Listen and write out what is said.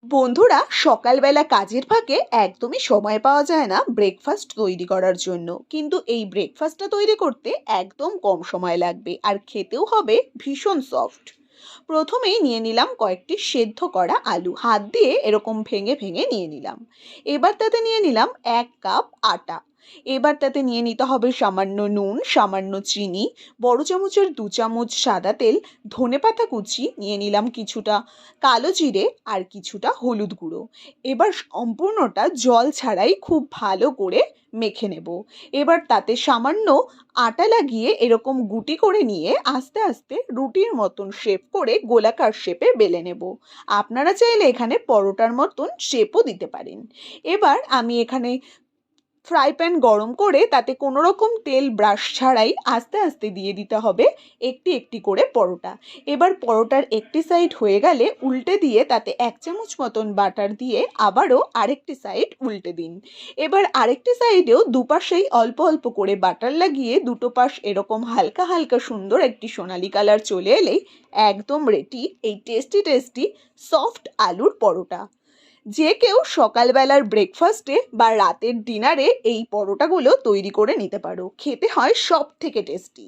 বন্ধুরা, সকালবেলা কাজের ফাঁকে একদমই সময় পাওয়া যায় না ব্রেকফাস্ট তৈরি করার জন্য। কিন্তু এই ব্রেকফাস্টটা তৈরি করতে একদম কম সময় লাগবে আর খেতেও হবে ভীষণ সফট। প্রথমেই নিয়ে নিলাম কয়েকটি সেদ্ধ করা আলু, হাত দিয়ে এরকম ভেঙে ভেঙে নিয়ে নিলাম। এবার তাতে নিয়ে নিলাম 1 কাপ আটা। এবার তাতে নিয়ে নিতে হবে সামান্য নুন, সামান্য চিনি, বড় চামচের 2 চামচ সাদা তেল, ধনেপাতা কুচি নিয়ে নিলাম কিছুটা, কালো জিরে আর কিছুটা হলুদ গুঁড়ো। এবার সম্পূর্ণটা জল ছাড়াই খুব ভালো করে মেখে নেব। এবার তাতে সামান্য আটা লাগিয়ে এরকম গুটি করে নিয়ে আস্তে আস্তে রুটির মতন শেপ করে গোলাকার শেপে বেলে নেব। আপনারা চাইলে এখানে পরোটার মতন শেপও দিতে পারেন। এবার আমি এখানে ফ্রাই প্যান গরম করে তাতে কোনো রকম তেল ব্রাশ ছাড়াই আস্তে আস্তে দিয়ে দিতে হবে একটি একটি করে পরোটা। এবার পরোটার একটি সাইড হয়ে গেলে উল্টে দিয়ে তাতে 1 চামচ মতন বাটার দিয়ে আবারও আরেকটি সাইড উল্টে দিন। এবার আরেকটি সাইডেও দুপাশেই অল্প অল্প করে বাটার লাগিয়ে দুটো পাশ এরকম হালকা হালকা সুন্দর একটি সোনালি কালার চলে এলেই একদম রেডি এই টেস্টি টেস্টি সফট আলুর পরোটা। যে কেউ সকালবেলার ব্রেকফাস্টে বা রাতের ডিনারে এই পরোটাগুলো তৈরি করে নিতে পারো, খেতে হয় সব থেকে টেস্টি।